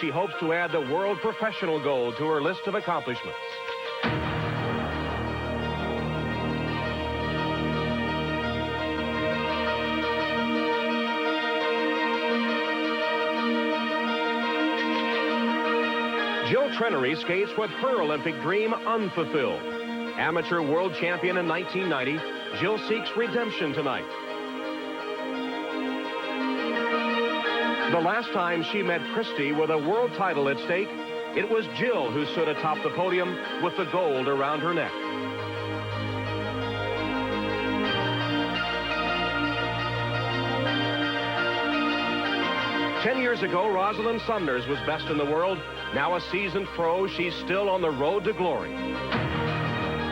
she hopes to add the world professional gold to her list of accomplishments. Jill Trenary skates with her Olympic dream unfulfilled. Amateur world champion in 1990, Jill seeks redemption tonight. The last time she met Kristi with a world title at stake, it was Jill who stood atop the podium with the gold around her neck. Ten years ago, Rosalind Sumners was best in the world. Now a seasoned pro, she's still on the road to glory.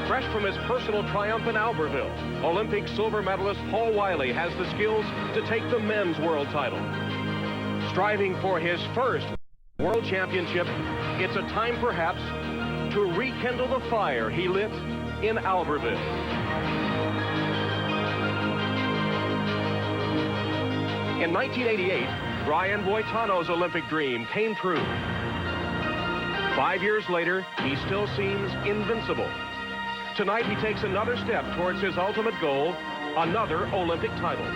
Fresh from his personal triumph in Albertville, Olympic silver medalist Wylie has the skills to take the men's world title. Striving for his first world championship, it's a time perhaps to rekindle the fire he lit in Albertville. In 1988, Brian Boitano's Olympic dream came true. 5 years later, he still seems invincible. Tonight, he takes another step towards his ultimate goal, another Olympic title.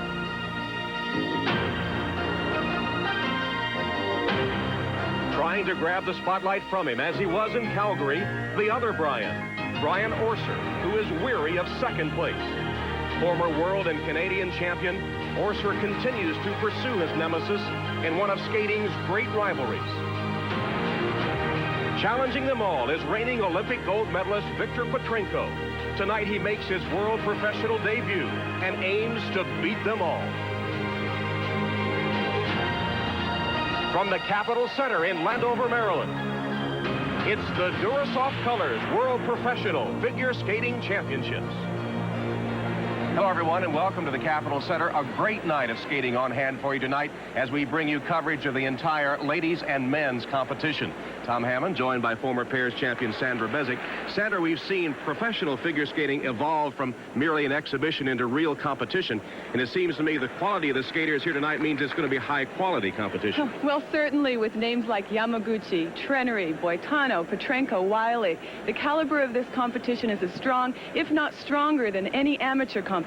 Trying to grab the spotlight from him, as he was in Calgary, the other Brian Orser, who is weary of second place. Former world and Canadian champion, Orser continues to pursue his nemesis in one of skating's great rivalries. Challenging them all is reigning Olympic gold medalist Viktor Petrenko. Tonight he makes his world professional debut and aims to beat them all. From the Capitol Center in Landover, Maryland, it's the Durasoft Colors World Professional Figure Skating Championships. Hello, everyone, and welcome to the Capitol Center. A great night of skating on hand for you tonight as we bring you coverage of the entire ladies and men's competition. Tom Hammond, joined by former pairs champion Sandra Bezic. Sandra, we've seen professional figure skating evolve from merely an exhibition into real competition, and it seems to me the quality of the skaters here tonight means it's going to be high-quality competition. Well, certainly with names like Yamaguchi, Trenary, Boitano, Petrenko, Wylie, the caliber of this competition is as strong, if not stronger, than any amateur competition.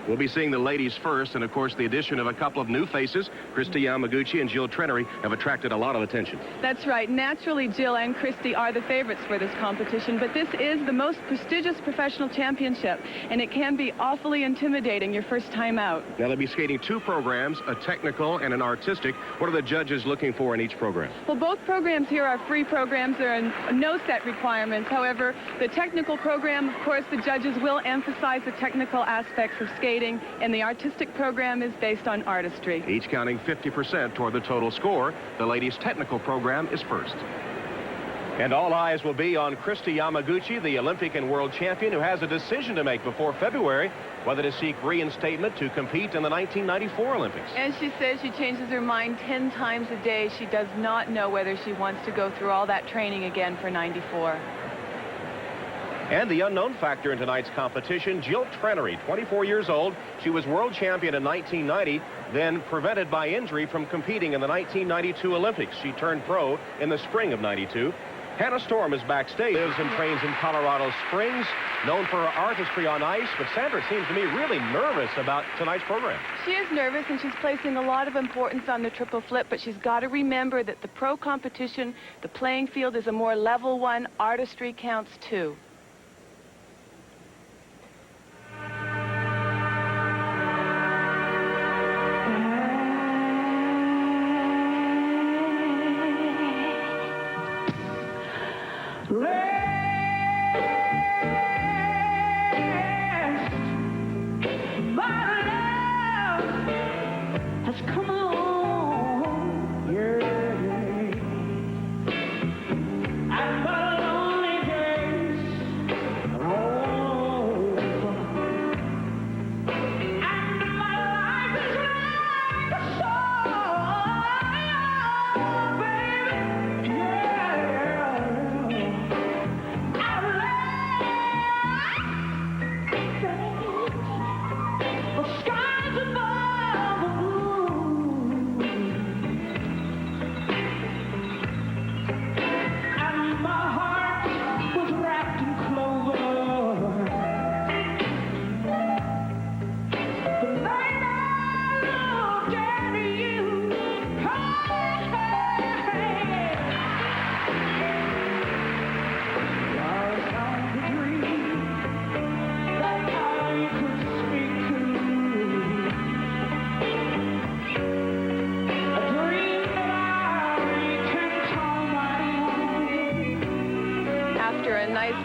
We'll be seeing the ladies first, and of course the addition of a couple of new faces, Kristi Yamaguchi and Jill Trenary, have attracted a lot of attention. That's right. Naturally, Jill and Kristi are the favorites for this competition, but this is the most prestigious professional championship, and it can be awfully intimidating your first time out. Now, they'll be skating two programs, a technical and an artistic. What are the judges looking for in each program? Well, both programs here are free programs. There are no set requirements. However, the technical program, of course, the judges will emphasize the technical aspects of skating, and the artistic program is based on artistry. Each counting 50% toward the total score. The ladies' technical program is first. And all eyes will be on Kristi Yamaguchi, the Olympic and world champion, who has a decision to make before February, whether to seek reinstatement to compete in the 1994 Olympics. And she says she changes her mind 10 times a day. She does not know whether she wants to go through all that training again for 94. And the unknown factor in tonight's competition, Jill Trenary, 24 years old. She was world champion in 1990, then prevented by injury from competing in the 1992 Olympics. She turned pro in the spring of 92. Hannah Storm is backstage, lives and trains in Colorado Springs, known for her artistry on ice, but Sandra seems to me really nervous about tonight's program. She is nervous, and she's placing a lot of importance on the triple flip, but she's got to remember that the pro competition, the playing field is a more level one. Artistry counts too.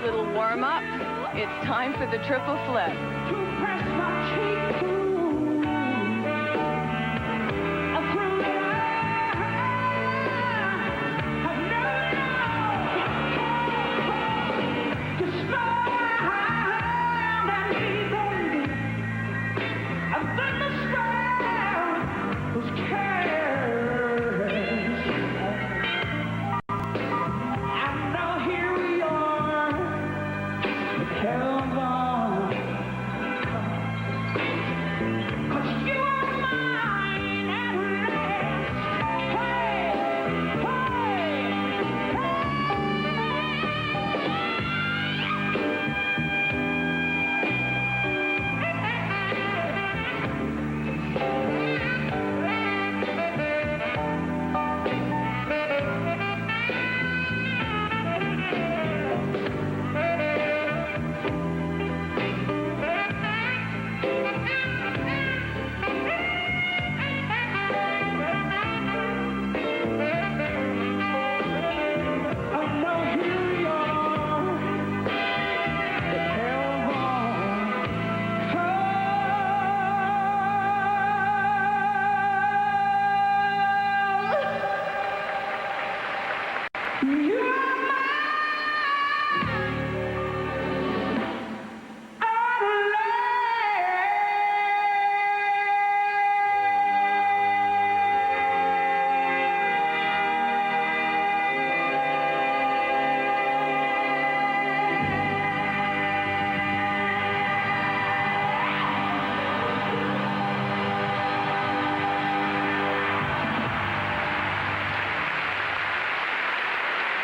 little warm-up. It's time for the triple flip.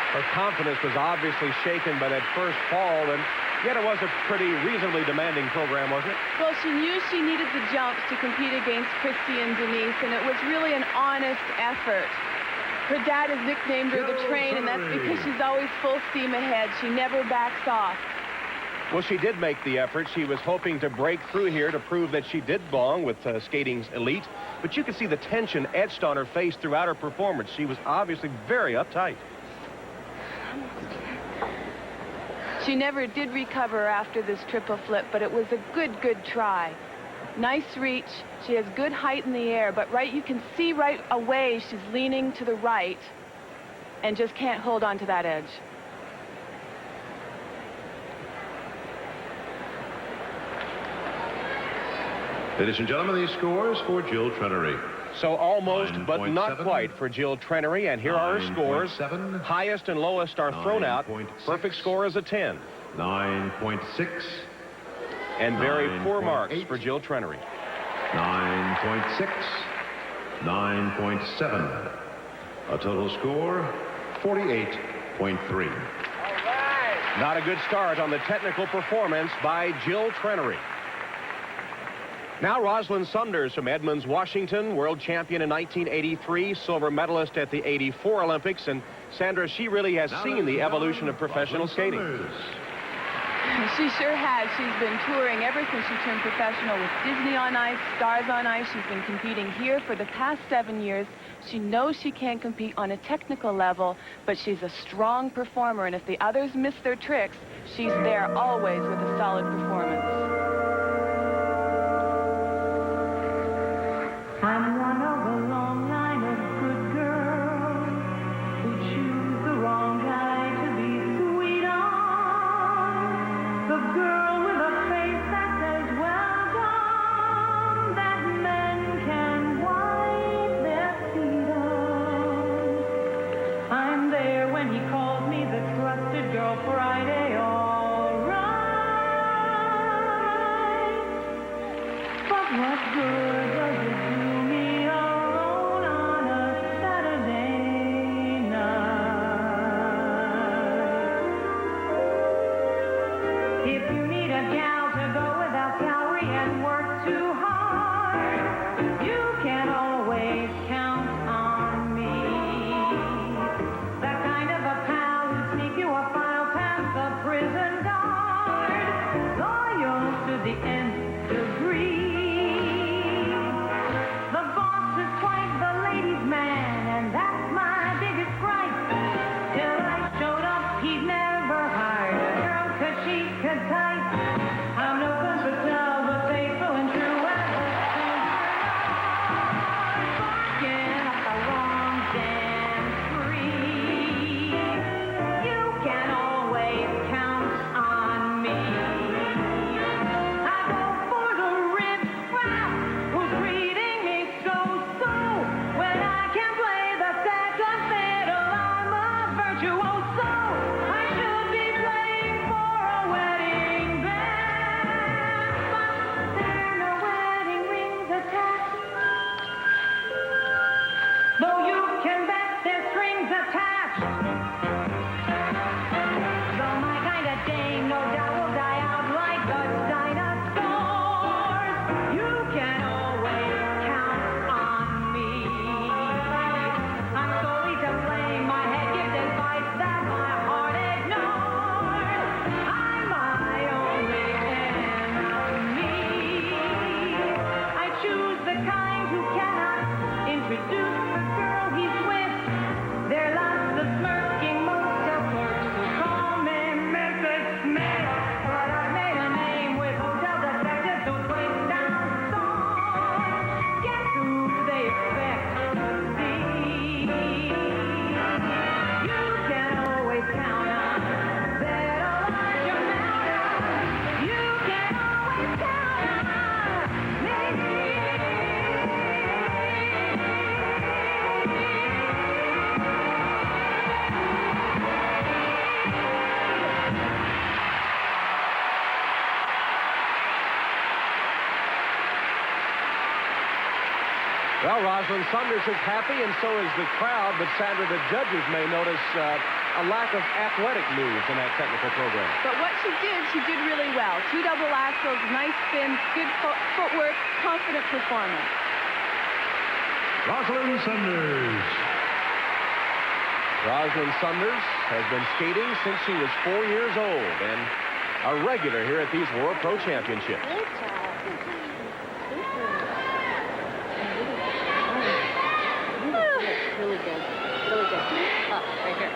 Her confidence was obviously shaken by that first fall, and yet it was a pretty reasonably demanding program, wasn't it? Well, she knew she needed the jumps to compete against Kristi and Denise, and it was really an honest effort. Her dad has nicknamed her the Train, and that's because she's always full steam ahead. She never backs off. Well, she did make the effort. She was hoping to break through here to prove that she did belong with skating's elite, but you could see the tension etched on her face throughout her performance. She was obviously very uptight. She never did recover after this triple flip, but it was a good try. Nice reach. She has good height in the air, but you can see right away she's leaning to the right and just can't hold on to that edge. Ladies and gentlemen, these scores for Jill Trenary. So almost, but not quite for Jill Trenary. And here are her scores. Highest and lowest are thrown out. Perfect score is a 10. 9.6. And very poor marks for Jill Trenary. 9.6. 9.7. A total score, 48.3. Not a good start on the technical performance by Jill Trenary. Now Rosalind Saunders from Edmonds, Washington, world champion in 1983, silver medalist at the 84 Olympics. And Sandra, she really has seen the evolution of professional skating. She sure has. She's been touring ever since she turned professional with Disney on Ice, Stars on Ice. She's been competing here for the past 7 years. She knows she can't compete on a technical level, but she's a strong performer. And if the others miss their tricks, she's there always with a solid performance. I'm one of a long line of good girls who choose the wrong guy to be sweet on. The girl with a face that says, well done, that men can wipe their feet on. I'm there when he calls me the trusted girl Friday, all right. But what good does it do? If you need a gal to go without calorie and work too hard, you can always count on me. That kind of a pal who'd sneak you a file past the aren't you? Oh, so I should be playing for a wedding band. But there are no wedding rings attached. Though you can bet there's strings attached. So my kind of dame, no doubt, will die out like the dinosaurs. You can always count on me. I'm sorry to blame. My head gives advice that my heart ignores. I'm my only enemy. I choose the kind who cannot introduce the girl he's with. There lies the smirking motel clerks who call me Mrs. Smith. But I've made a name with hotel detectives who break down songs. Guess who they expect to see? You can always count on that Elijah Mountain. You can always count on me. Well, Rosalind Saunders is happy, and so is the crowd, but Sandra, the judges may notice a lack of athletic moves in that technical program. But what she did really well. 2 double axels, nice spins, good footwork, confident performance. Rosalind Saunders. Rosalind Saunders has been skating since she was 4 years old and a regular here at these World Pro Championships. Really good. Really good. Up, right here.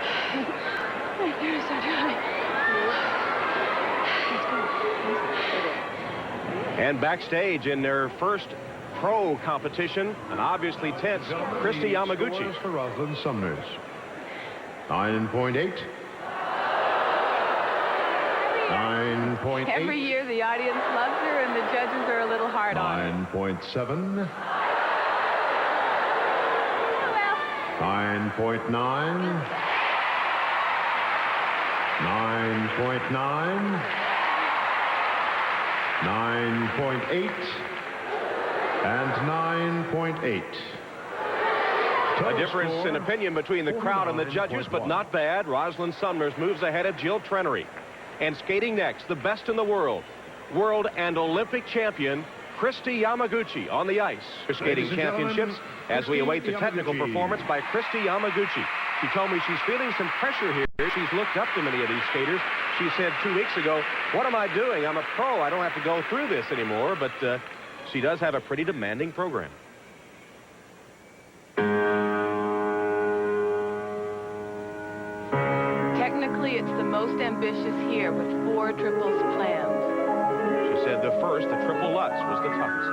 Right there, Sandra. And backstage in their first pro competition, an obviously tense Kristi Yamaguchi. Scores for Rosalind Saunders. 9.8. 9.8. Every year the audience loves her and the judges are a little hard on her. 9.7. 9.9. 9.9. 9.8. And 9.8. A difference in opinion between the crowd and the judges, but not bad. Rosalind Saunders moves ahead of Jill Trenary. And skating next, the best in the world and Olympic champion, Kristi Yamaguchi on the ice. Skating championships as we await the technical performance by Kristi Yamaguchi. She told me she's feeling some pressure here. She's looked up to many of these skaters. She said 2 weeks ago, what am I doing? I'm a pro. I don't have to go through this anymore. But she does have a pretty demanding program. Technically, it's the most ambitious here with 4 triples planned. She said the first, the triple Lutz, was the toughest.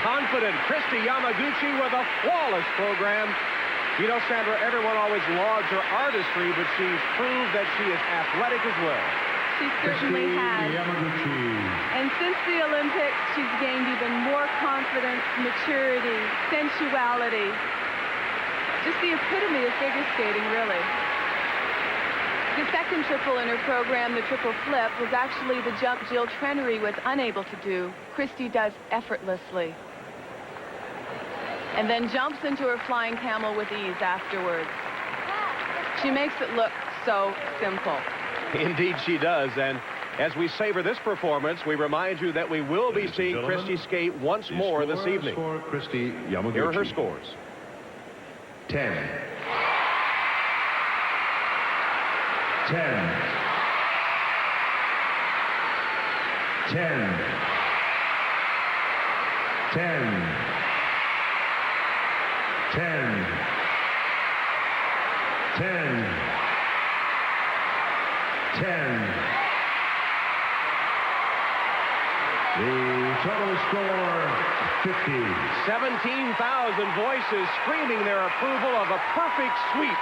confident Kristi Yamaguchi with a flawless program. You know, Sandra, everyone always lauds her artistry, but she's proved that she is athletic as well. She certainly has. Yamaguchi. And since the Olympics, she's gained even more confidence, maturity, sensuality. Just the epitome of figure skating, really. The second triple in her program, the triple flip, was actually the jump Jill Trenary was unable to do. Kristi does effortlessly. And then jumps into her flying camel with ease afterwards. She makes it look so simple. Indeed she does, and as we savor this performance, we remind you that we will be seeing Kristi skate once more this evening. For Kristi Yamaguchi. Here are her scores. 10. 10. 10. 10. 10. 10. 10. The total score, 50. 17,000 voices screaming their approval of a perfect sweep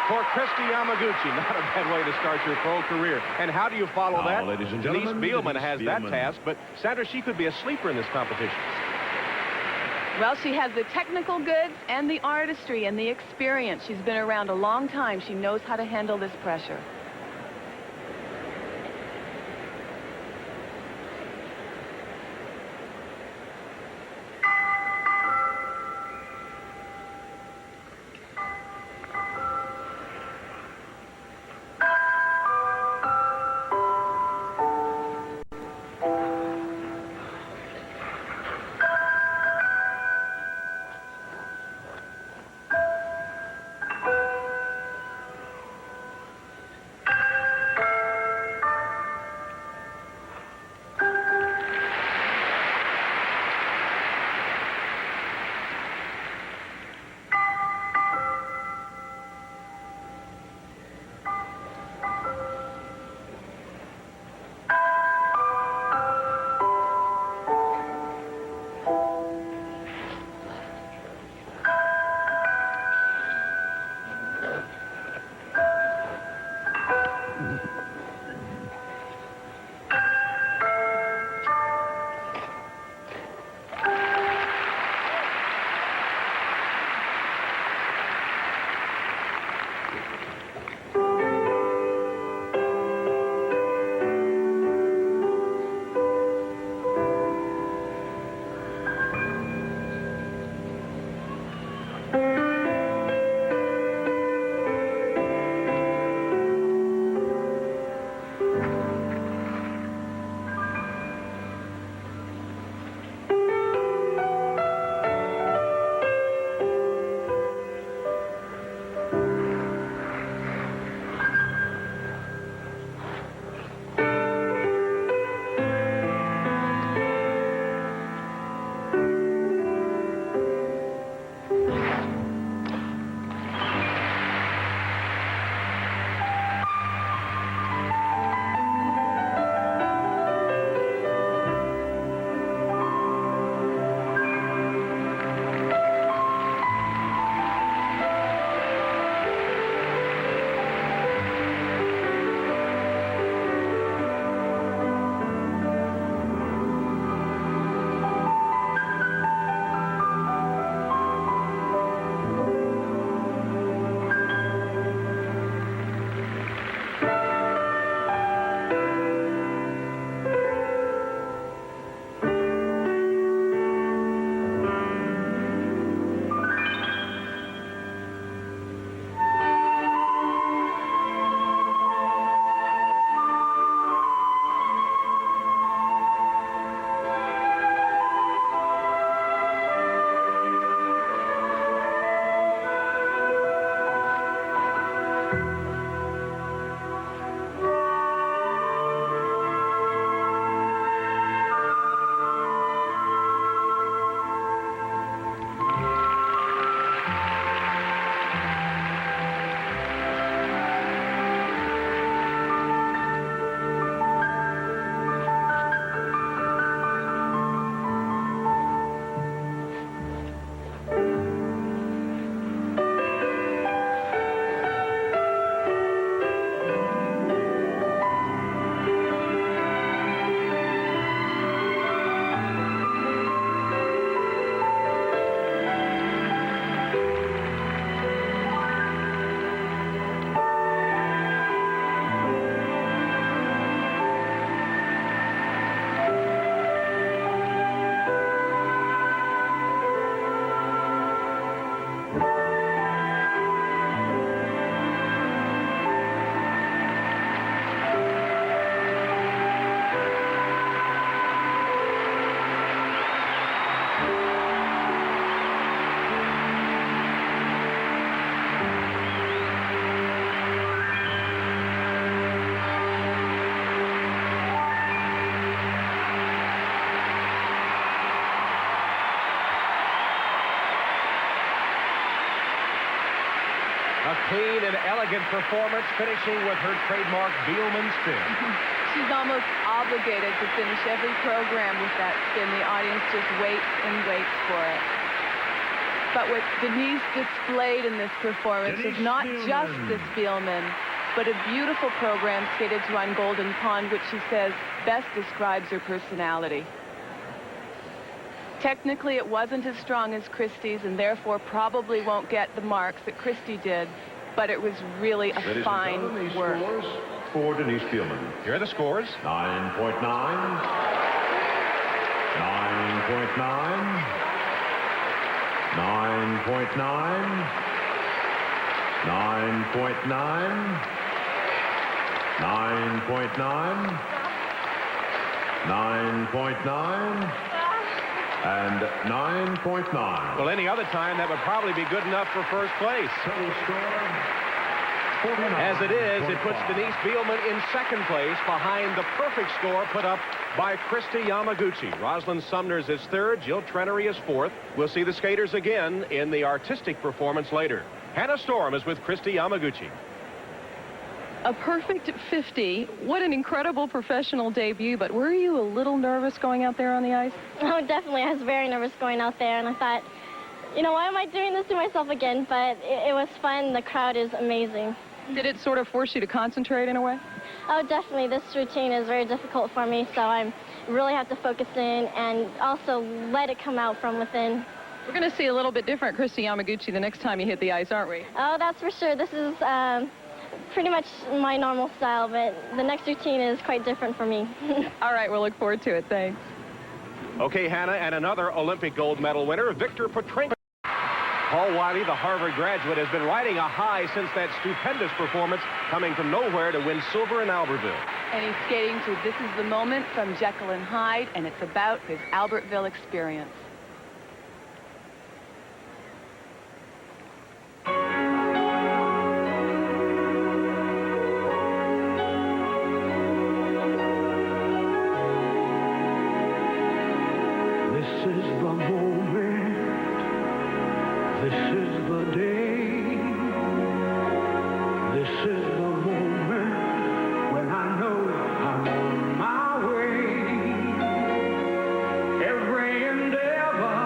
for Kristi Yamaguchi. Not a bad way to start your pro career. And how do you follow Now, that? ladies and Denise gentlemen, Bielman Denise has that Bielman. task, but Sandra, she could be a sleeper in this competition. Well, she has the technical goods and the artistry and the experience. She's been around a long time. She knows how to handle this pressure. clean and elegant performance, finishing with her trademark Bielman spin. She's almost obligated to finish every program with that spin. The audience just waits and waits for it. But what Denise displayed in this performance was not just this Bielman, but a beautiful program skated to on Golden Pond, which she says best describes her personality. Technically, it wasn't as strong as Kristi's, and therefore probably won't get the marks that Kristi did, but it was really a fine work. Scores for Denise Bielman. Here are the scores. 9.9. 9.9. 9.9. 9.9. 9.9. 9.9. And 9.9. Well, any other time, that would probably be good enough for first place. Total score, As it is, it puts Denise Bielman in second place behind the perfect score put up by Kristi Yamaguchi. Rosalind Sumner's is third. Jill Trenary is fourth. We'll see the skaters again in the artistic performance later. Hannah Storm is with Kristi Yamaguchi. A perfect 50. What an incredible professional debut, but were you a little nervous going out there on the ice? Oh, definitely. I was very nervous going out there, and I thought, you know, why am I doing this to myself again? But it was fun. The crowd is amazing. Did it sort of force you to concentrate in a way? Oh, definitely. This routine is very difficult for me, so I really have to focus in and also let it come out from within. We're going to see a little bit different Kristi Yamaguchi the next time you hit the ice, aren't we? Oh, that's for sure. This is pretty much my normal style, but the next routine is quite different for me. All right, we'll look forward to it. Thanks. Okay, Hannah, and another Olympic gold medal winner, Viktor Petrenko. Paul Wylie, the Harvard graduate, has been riding a high since that stupendous performance, coming from nowhere to win silver in Albertville. And he's skating to This Is the Moment from Jekyll and Hyde, and it's about his Albertville experience. This is the moment, this is the day, this is the moment when I know I'm on my way. Every endeavor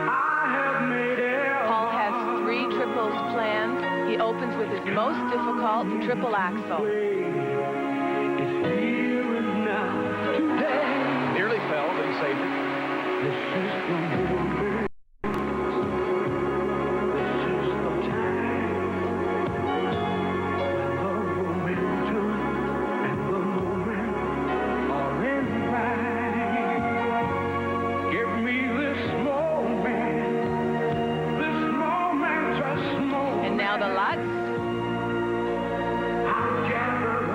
I have made Paul has 3 triples planned. He opens with his most difficult triple axel. It's here and now, today. Nearly fell, then saved it. This is the moment. This is the time when the momentum and the moment are in right. Give me this momentous moment. And now the Lutz. I'm gathered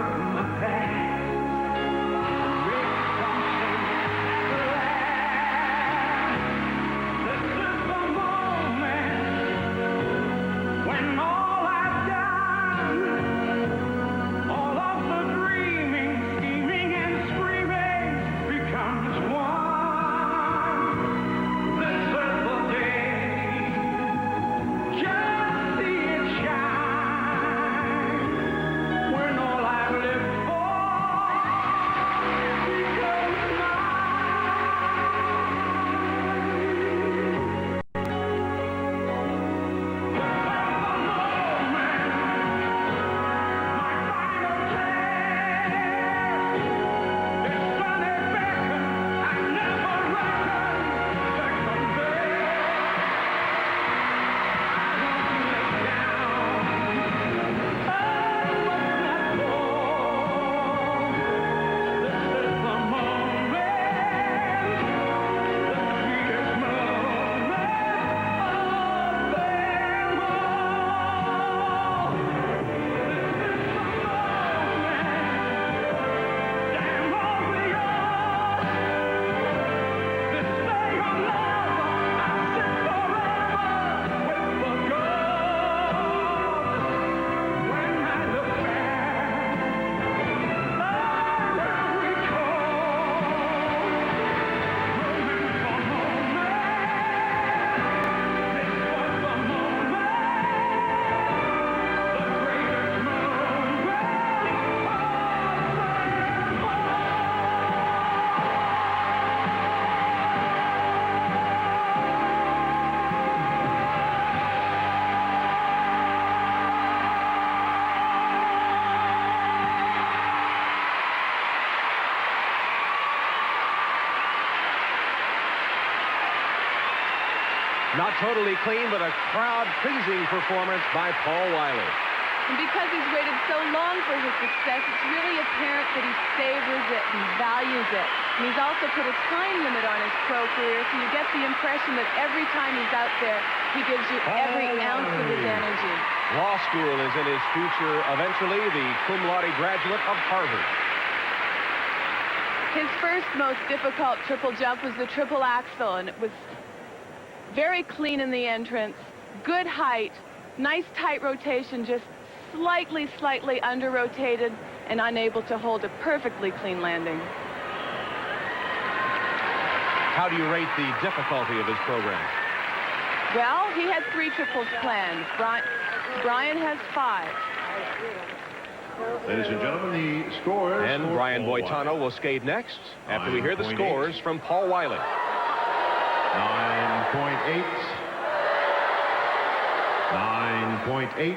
Not totally clean, but a crowd-pleasing performance by Paul Wylie. And because he's waited so long for his success, it's really apparent that he savors it and values it. And he's also put a time limit on his pro career, so you get the impression that every time he's out there, he gives you every ounce of his energy. Law school is in his future, eventually the cum laude graduate of Harvard. His first most difficult triple jump was the triple axel, and it was very clean in the entrance, good height, nice tight rotation, just slightly under-rotated and unable to hold a perfectly clean landing. How do you rate the difficulty of his program? Well, he had 3 triples planned. Brian has 5. Ladies and gentlemen, the scores. And for Brian Paul Boitano Wylie. will skate next after we hear the 9.8. scores from Paul Wylie. 9.8. 9.8.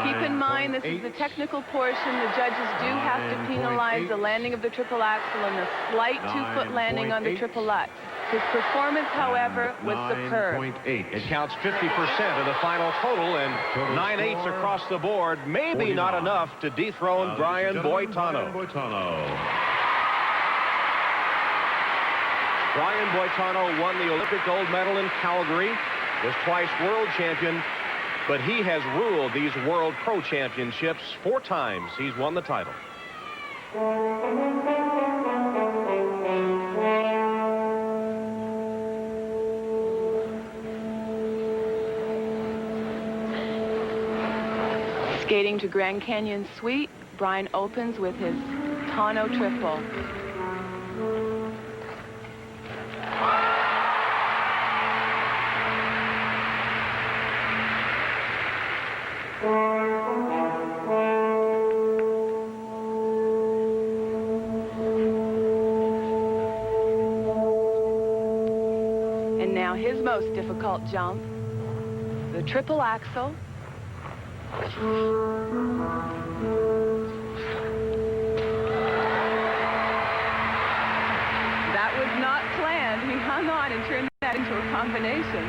Keep in mind, this is the technical portion. The judges do have to penalize the landing of the triple axel and the slight 2-foot landing on the 9.8. triple X. His performance, however, was superb. 9.8. It counts 50% of the final total, and 9/8 across the board. Maybe not 49. enough to dethrone Brian Boitano. Brian Boitano won the Olympic gold medal in Calgary, was twice world champion, but he has ruled these World Pro Championships 4 times. He's won the title. Skating to Grand Canyon Suite, Brian opens with his Tano triple. And now his most difficult jump, the triple axel. That was not planned. He hung on and turned that into a combination.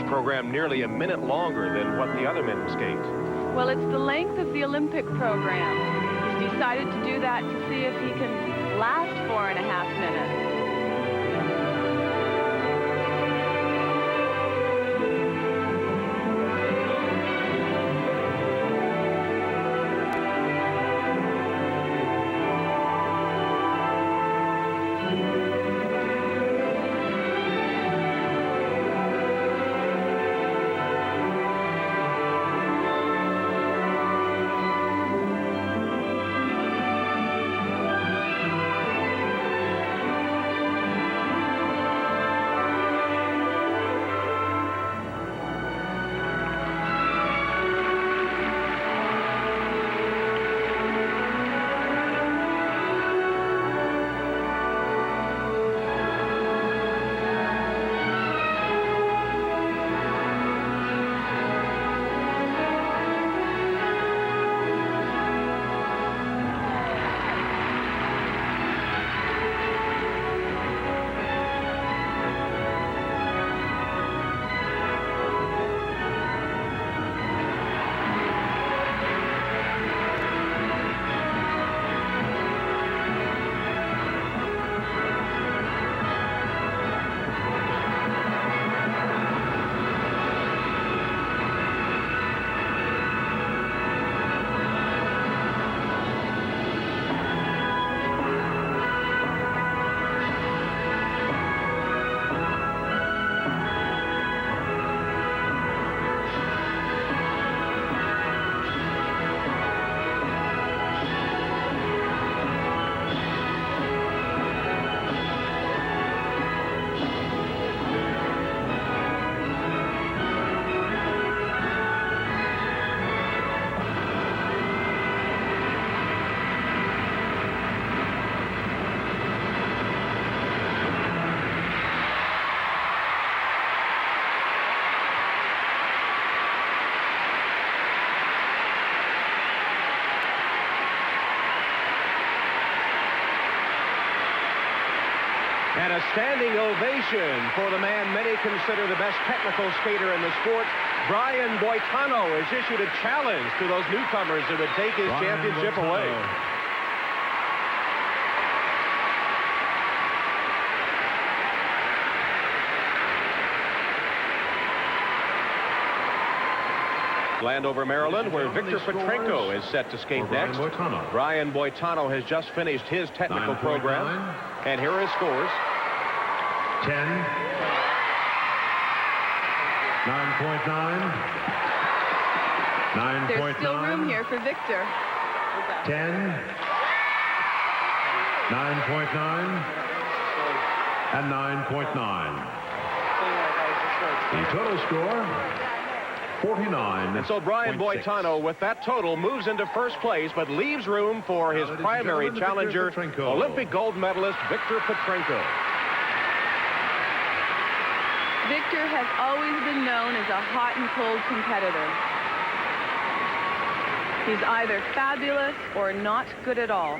Program nearly a minute longer than what the other men skate. Well, it's the length of the Olympic program. He's decided to do that to see if he can last 4.5 minutes. And a standing ovation for the man many consider the best technical skater in the sport. Brian Boitano has issued a challenge to those newcomers that would take his championship away. Landover, Maryland, where Viktor Petrenko is set to skate next. Brian Boitano has just finished his technical program. And here are his scores. 10. 9.9. 9.9. There's still room here for Viktor. 10. 9.9. And 9.9. The total score, 49. And so Brian Boitano, with that total, moves into first place, but leaves room for his primary challenger, Olympic gold medalist Viktor Petrenko. Viktor has always been known as a hot and cold competitor. He's either fabulous or not good at all.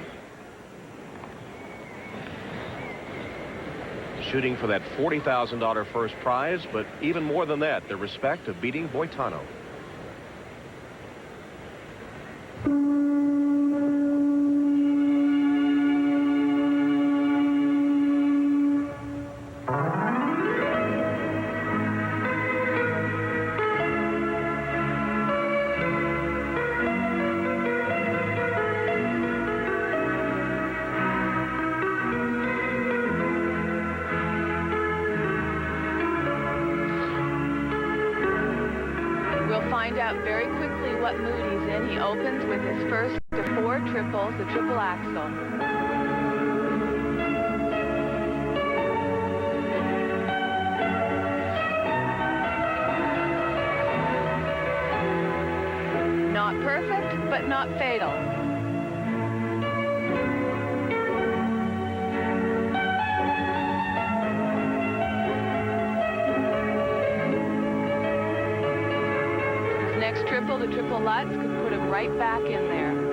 Shooting for that $40,000 first prize, but even more than that, the respect of beating Boitano. Find out very quickly what mood he's in. He opens with his first to 4 triples, the triple axel. Not perfect, but not fatal. Next triple, the triple Lutz, could put him right back in there.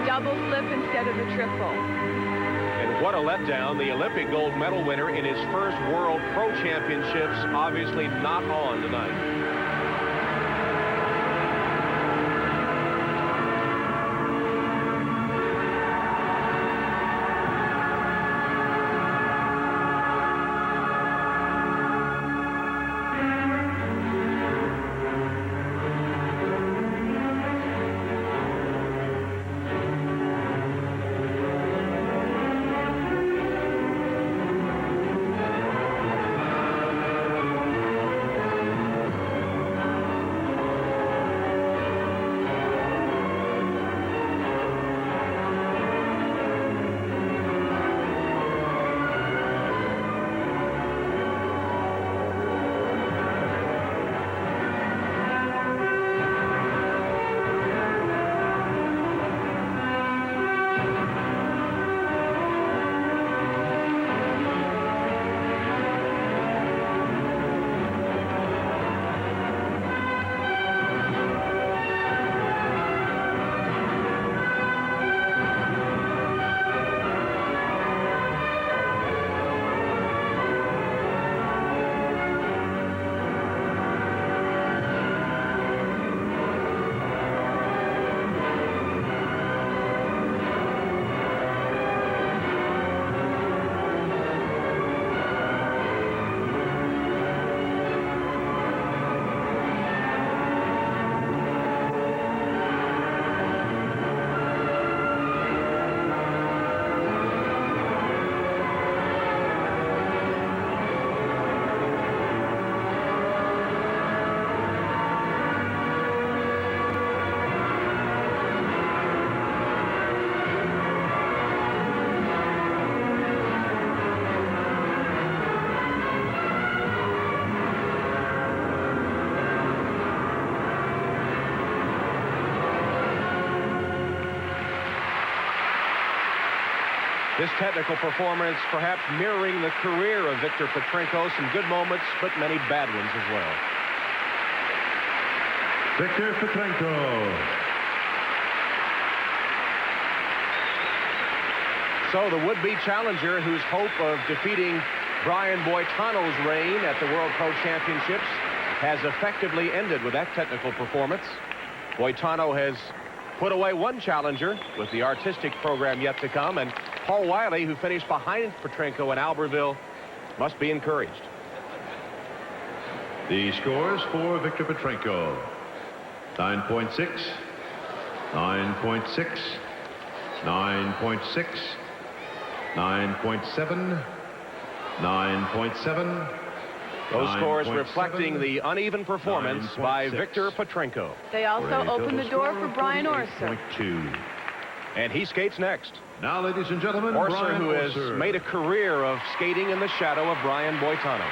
Double flip instead of the triple. And what a letdown. The Olympic gold medal winner in his first World Pro Championships, obviously not on tonight. This technical performance perhaps mirroring the career of Viktor Petrenko. Some good moments, but many bad ones as well. Viktor Petrenko. So the would-be challenger, whose hope of defeating Brian Boitano's reign at the World Pro Championships has effectively ended with that technical performance. Boitano has put away one challenger with the artistic program yet to come, and Paul Wylie, who finished behind Petrenko in Albertville, must be encouraged. The scores for Viktor Petrenko: 9.6, 9.6, 9.6, 9.7, 9.7. Those scores reflecting the uneven performance by Viktor Petrenko. They also open the door for Brian Orser. And he skates next. Now, ladies and gentlemen, Orser, Brian who has Orser. made a career of skating in the shadow of Brian Boitano.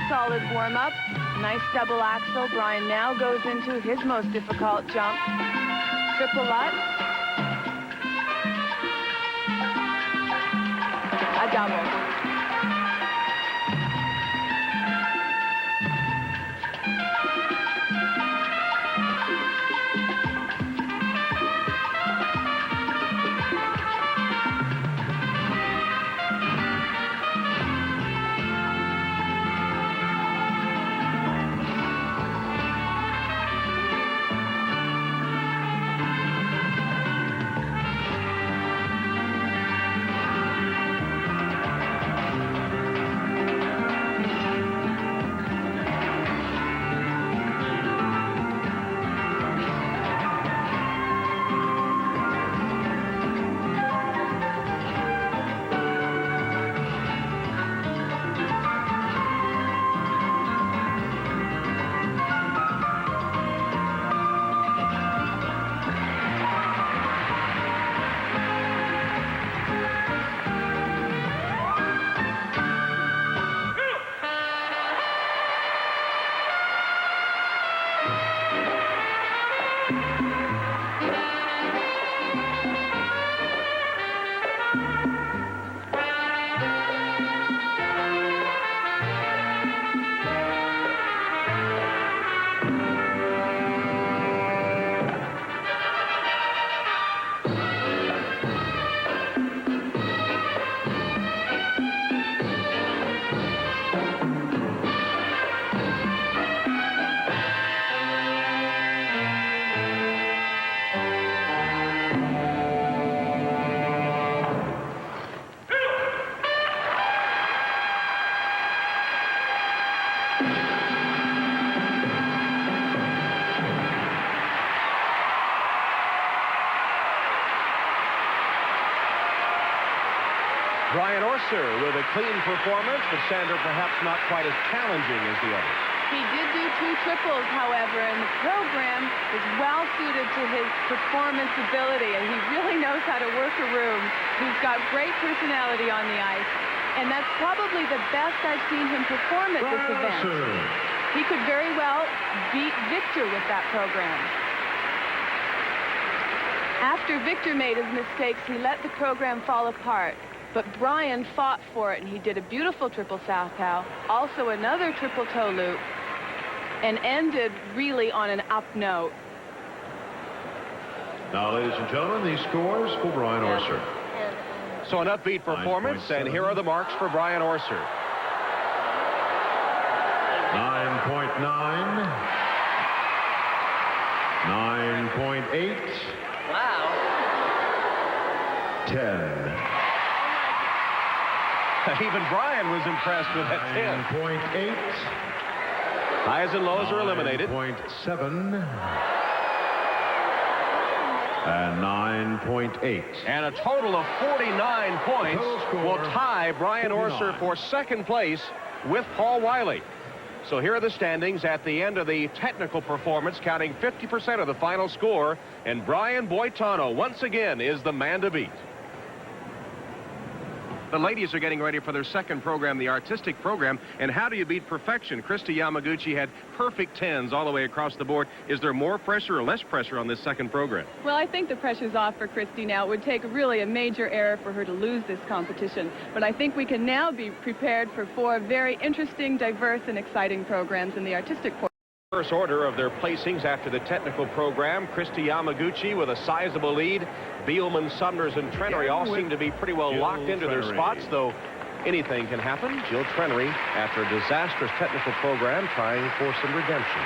Solid warm-up. Nice double axel. Brian now goes into his most difficult jump. Triple Lutz. A double. Brian Orser with a clean performance, but Sandra perhaps not quite as challenging as the others. He did do 2 triples, however, and the program is well suited to his performance ability, and he really knows how to work a room. He's got great personality on the ice, and that's probably the best I've seen him perform at this event. He could very well beat Viktor with that program. After Viktor made his mistakes, he let the program fall apart. But Brian fought for it, and he did a beautiful triple southpaw, also another triple toe loop, and ended really on an up note. Now, ladies and gentlemen, the scores for Brian Orser. So an upbeat performance, and here are the marks for Brian Orser. 9.9. 9.8. Wow. 10. Even Brian was impressed with that 10. 9.8. Highs and lows are eliminated. 9.7. And 9.8. And a total of 49 points will tie Brian Orser for second place with Paul Wylie. So here are the standings at the end of the technical performance, counting 50% of the final score. And Brian Boitano, once again, is the man to beat. The ladies are getting ready for their second program, the artistic program. And how do you beat perfection? Kristi Yamaguchi had perfect 10s all the way across the board. Is there more pressure or less pressure on this second program? Well, I think the pressure's off for Kristi now. It would take really a major error for her to lose this competition. But I think we can now be prepared for 4 very interesting, diverse, and exciting programs in the artistic portion. First order of their placings after the technical program, Kristi Yamaguchi with a sizable lead. Bielman, Sumners, and Trenary all seem to be pretty well locked into their spots, though anything can happen. Jill Trenary, after a disastrous technical program, trying for some redemption.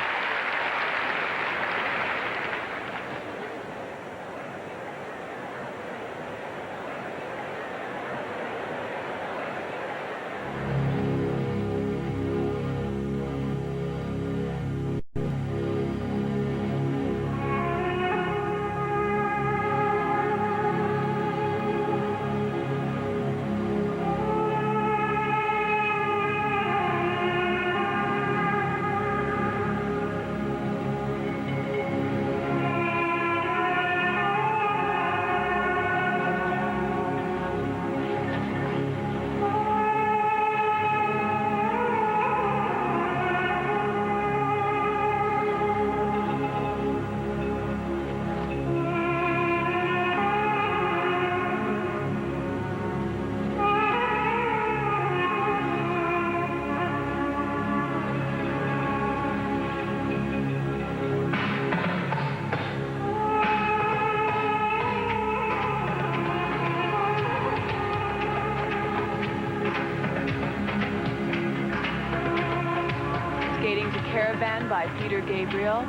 Skating to Caravan by Peter Gabriel.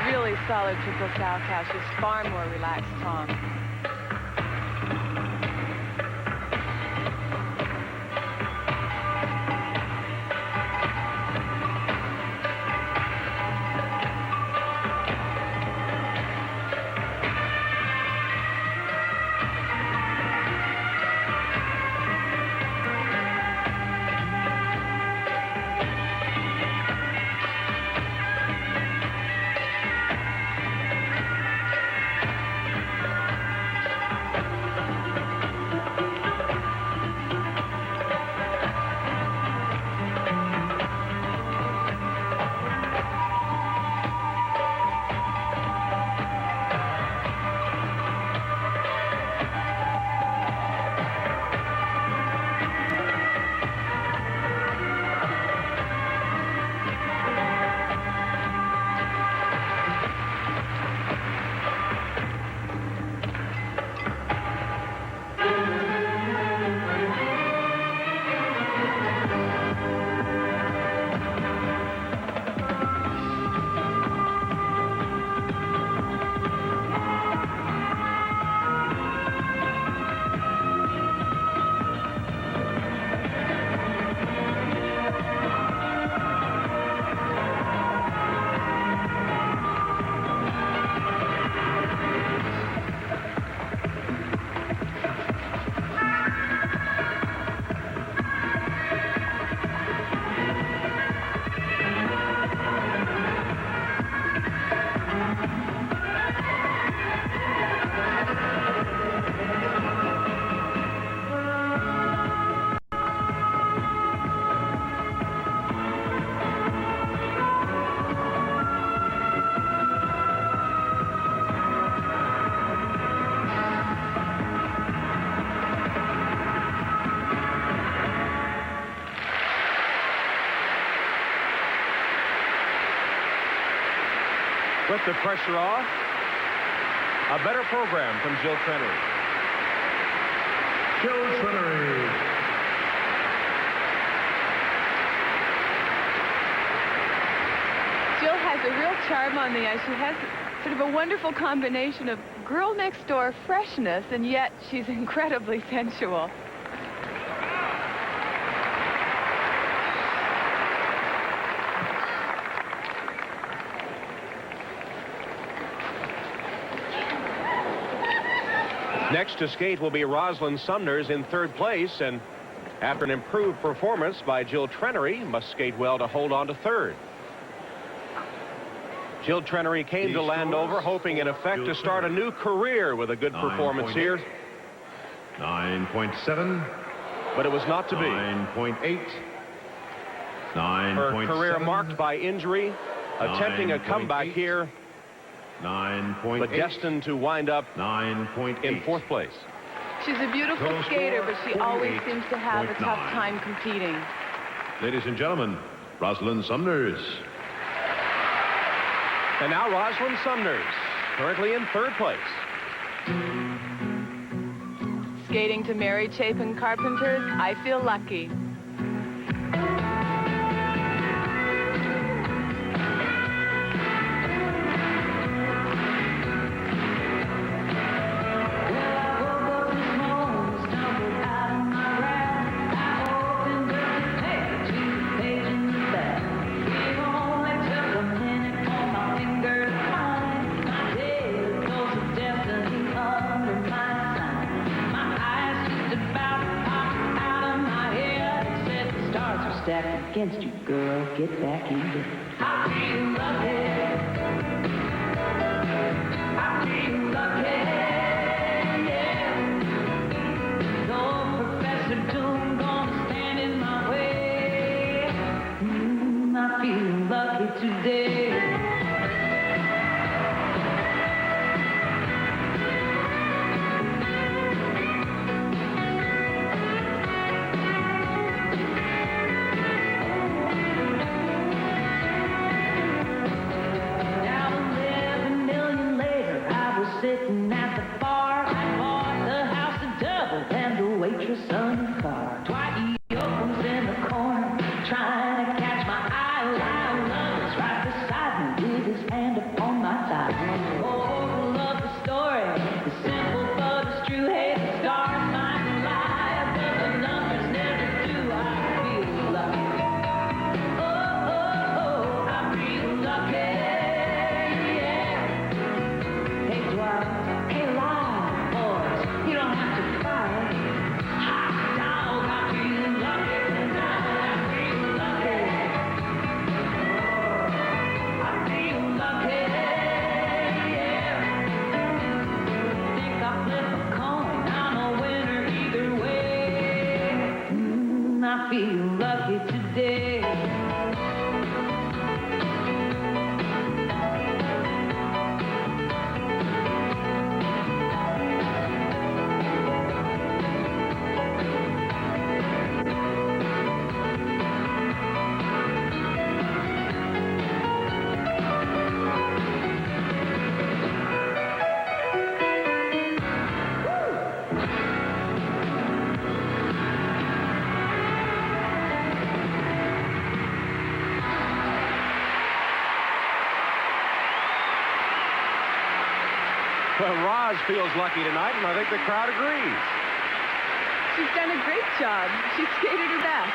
Really solid triple southpaw, just far more relaxed Tom. keep the pressure off. A better program from Jill Trenary. Jill Trenary. Jill has a real charm on the ice. She has sort of a wonderful combination of girl next door freshness, and yet she's incredibly sensual. Next to skate will be Rosalind Sumners in third place, and after an improved performance by Jill Trenary, must skate well to hold on to third. Jill Trenary came to Landover hoping in effect to start a new career with a good performance here. 9.7. But it was not to be. 9.8. Her career marked by injury, attempting a comeback here, 9.8. but destined to wind up 9.8. in fourth place. She's a beautiful Total skater, score, but she always seems to have a tough 48.9. time competing. Ladies and gentlemen, Rosalind Sumners. And now Rosalind Sumners, currently in third place. Skating to Mary Chapin Carpenter's I Feel Lucky. Stacked against you, girl. Get back in there. I feel lucky. I feel lucky. Yeah. No Professor Doom gonna stand in my way. I feel lucky today. Sitting at the bar, I bought the house a double and the waitress on the car. Dwight Yoakam's in the corner, trying to catch my eye. Lyle Lovers right beside me with his hand upon my thigh. Oh, love the story, the simple but it's true. Hey, the stars might lie, but the numbers never do. I feel lucky. Oh, oh, oh, I feel lucky. Hey, live, boys, you don't have to fight. Hot dog, I feel lucky tonight. I feel lucky. Oh, I feel lucky, yeah. Think I flip a coin, I'm a winner either way. I feel lucky today. Well, Roz feels lucky tonight, and I think the crowd agrees. She's done a great job. She skated her best.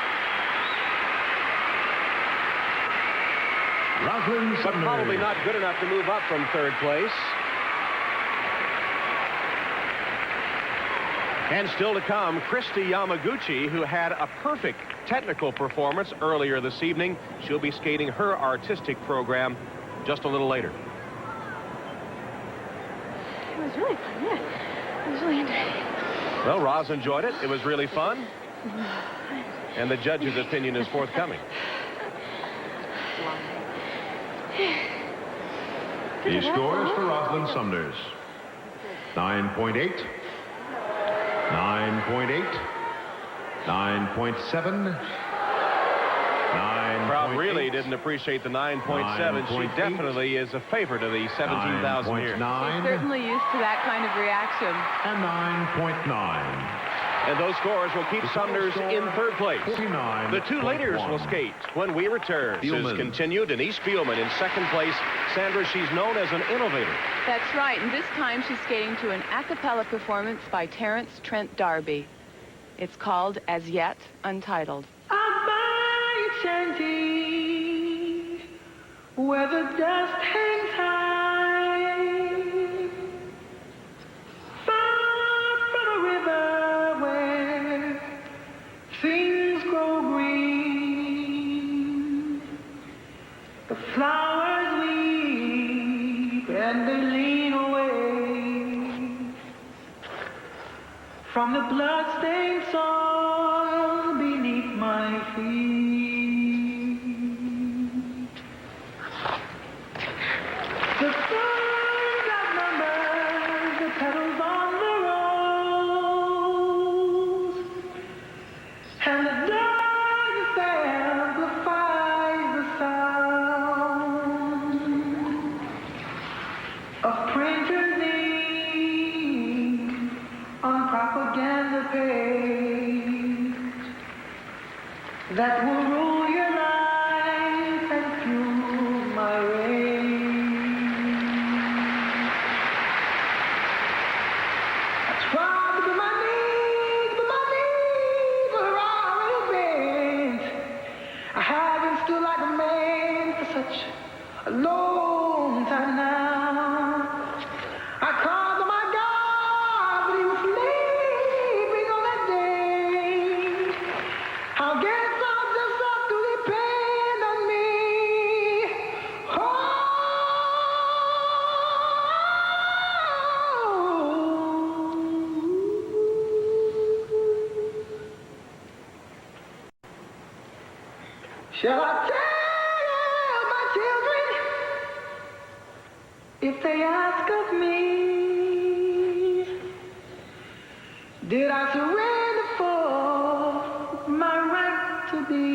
Rosalind But Sumners. probably not good enough to move up from third place. And still to come, Kristi Yamaguchi, who had a perfect technical performance earlier this evening. She'll be skating her artistic program just a little later. It was really fun, yeah. It was really entertaining. Well, Roz enjoyed it. It was really fun. And the judge's opinion is forthcoming. The scores for Rosalind Sumners. 9.8. 9.8. 9.7. Crowd really didn't appreciate the 9.7. She definitely is a favorite of the 17,000 here. She's certainly used to that kind of reaction. And 9.9. And those scores will keep Sumners in third place. The two leaders will skate when we return. This is continued. Denise Spielman in second place. Sandra, she's known as an innovator. That's right, and this time she's skating to an a cappella performance by Terence Trent D'Arby. It's called As Yet Untitled. Shanty, where the dust hangs high, far from the river where things grow green. The flowers weep and they lean away from the blood-stained soil beneath my feet. The birds outnumber the petals on the rose, and the darkness amplifies the sound of printers' ink on propaganda page that will rule your life and fuel my rage. I tried to bend my knees, but my knees were already bent. I haven't stood like a man for such a long time now. I called on my God, but he was sleeping on that day. I'll guess I'll just have to depend on me. Shall I tell my children if they ask of me? Did I surrender for my right to be?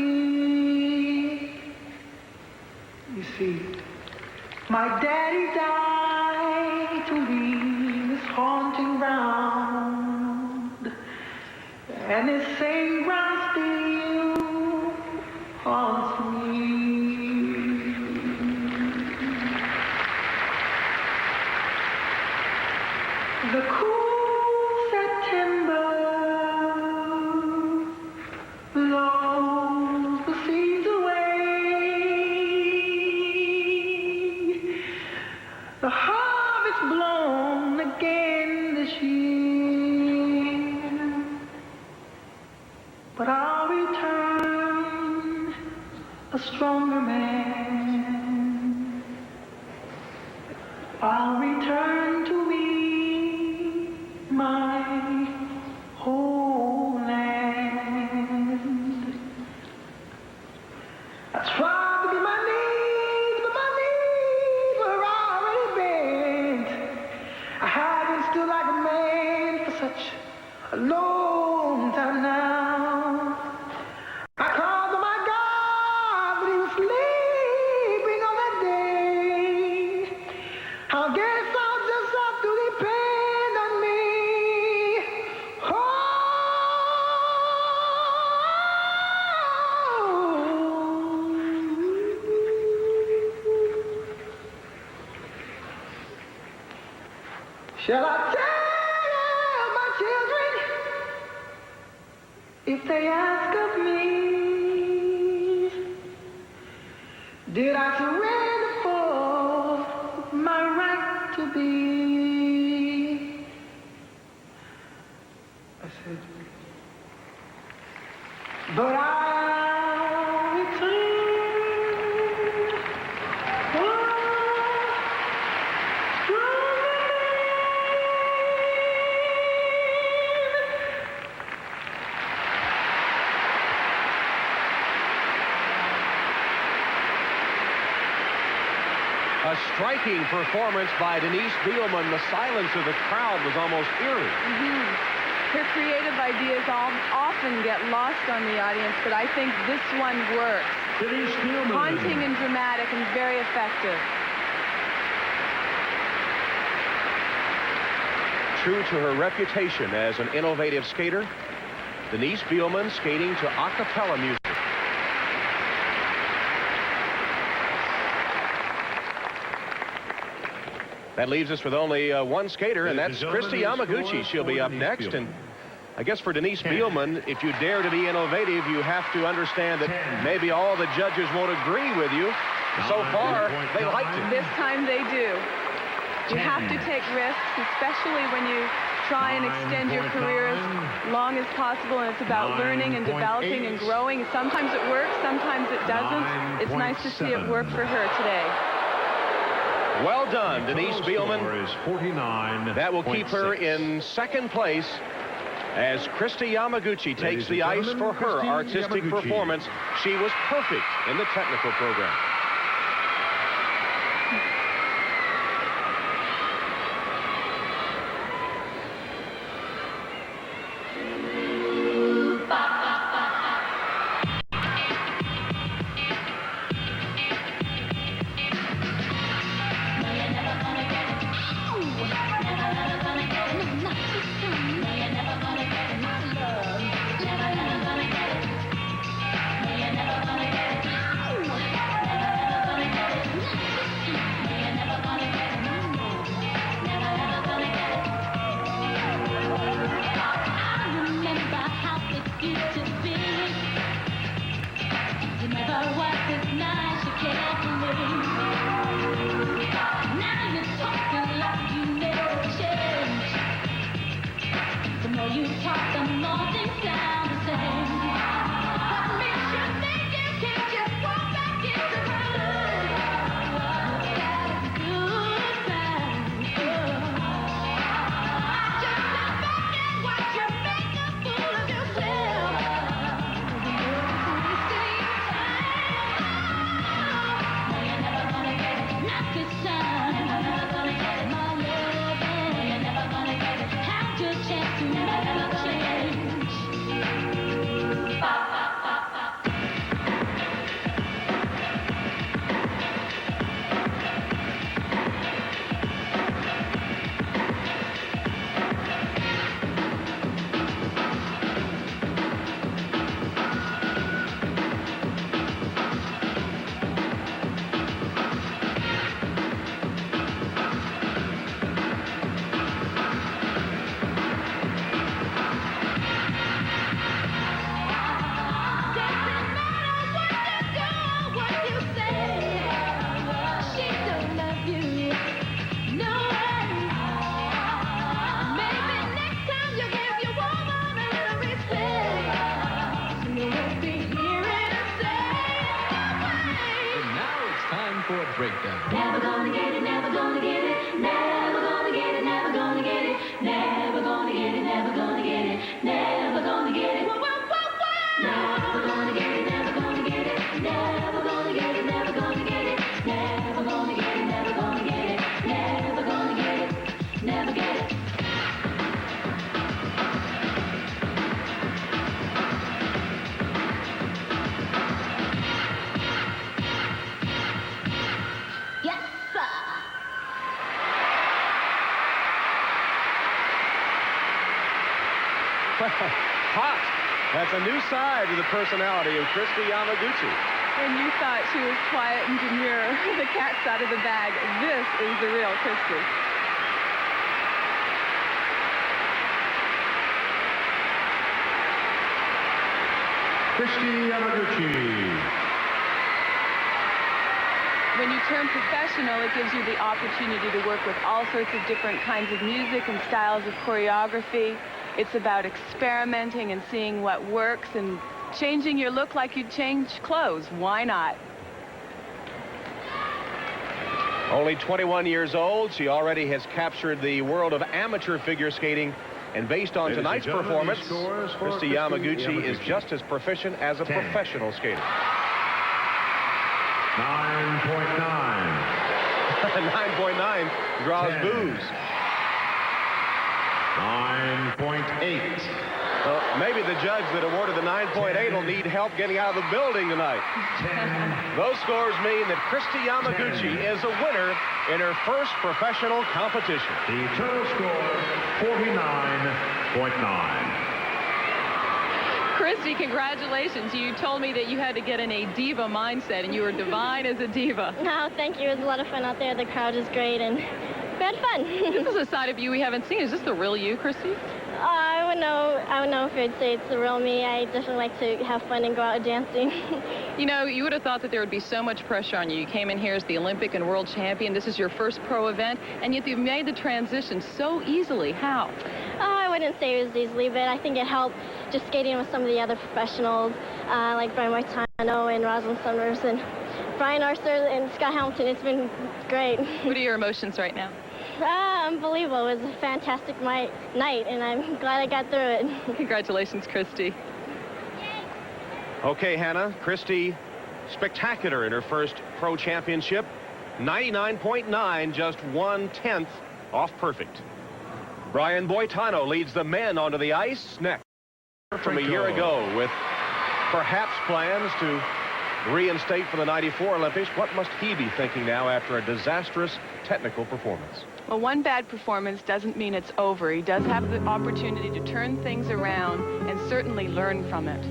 You see, my daddy died to leave this haunting ground, and this same ground still haunts me. The cool September blows the seas away. The harvest blown again this year, but I'll return a stronger man. I'll return to me my whole land. I tried to bend my knees, but my knees were already bent. I haven't stood like a man for such a long time now. I called on my God, but he was sleeping on that day. I guess I'll just have to depend on me. Shall I tell my children if they ask of me? Did I surrender for my right to be? I said, but I'll return. A striking performance by Denise Spielman. The silence of the crowd was almost eerie. Her creative ideas often get lost on the audience, but I think this one works. Haunting and dramatic and very effective. True to her reputation as an innovative skater, Denise Bielman skating to a cappella music. That leaves us with only one skater, and that's Kristi Yamaguchi. She'll be up next. And I guess for Denise Bielman, if you dare to be innovative, you have to understand that maybe all the judges won't agree with you. So far, they liked it. This time they do. You have to take risks, especially when you try and extend your career as long as possible, and it's about learning and developing and growing. Sometimes it works, sometimes it doesn't. It's nice to see it work for her today. Well done, Denise Bielman. Is 49. That will keep her in second place as Kristi Yamaguchi takes the ice for her artistic performance. She was perfect in the technical program. Breakdown. Never gonna get it, never gonna get it, never gonna get it, never gonna get it, never gonna get it, never gonna get it, never gonna get it, never gonna get it, never gonna get it, never gonna get it, never gonna get it, never gonna get it, never gonna get it, never gonna get it, never get it. Hot. That's a new side to the personality of Kristi Yamaguchi. When you thought she was quiet and demure, the cat's out of the bag. This is the real Kristi. Kristi Yamaguchi. When you turn professional, it gives you the opportunity to work with all sorts of different kinds of music and styles of choreography. It's about experimenting and seeing what works and changing your look like you'd change clothes. Why not? Only 21 years old, she already has captured the world of amateur figure skating. And based on tonight's performance, Kristi Yamaguchi is just as proficient as a professional skater. 9.9. 9.9 draws boos. 9.9. 9.8. Maybe the judge that awarded the 9.8 will need help getting out of the building tonight. 10. Those scores mean that Kristi Yamaguchi is a winner in her first professional competition. The total score, 49.9. Kristi, congratulations. You told me that you had to get in a diva mindset, and you were divine as a diva. No, thank you. It was a lot of fun out there. The crowd is great, and we had fun. This is a side of you we haven't seen. Is this the real you, Kristi? I would know if I'd say it's the real me. I definitely like to have fun and go out dancing. You know, you would have thought that there would be so much pressure on you. You came in here as the Olympic and world champion. This is your first pro event, and yet you've made the transition so easily. How? I wouldn't say it was easily, but I think it helped just skating with some of the other professionals, like Brian Boitano and Rosalind Summers and Brian Arthur and Scott Hamilton. It's been great. What are your emotions right now? Unbelievable. It was a fantastic night, and I'm glad I got through it. Congratulations, Kristi. Okay, Hannah, Kristi, spectacular in her first pro championship. 99.9, just 1/10 off perfect. Brian Boitano leads the men onto the ice next. From a year ago, with perhaps plans to reinstate for the '94 Olympics. What must he be thinking now after a disastrous technical performance? Well, one bad performance doesn't mean it's over. He does have the opportunity to turn things around and certainly learn from it.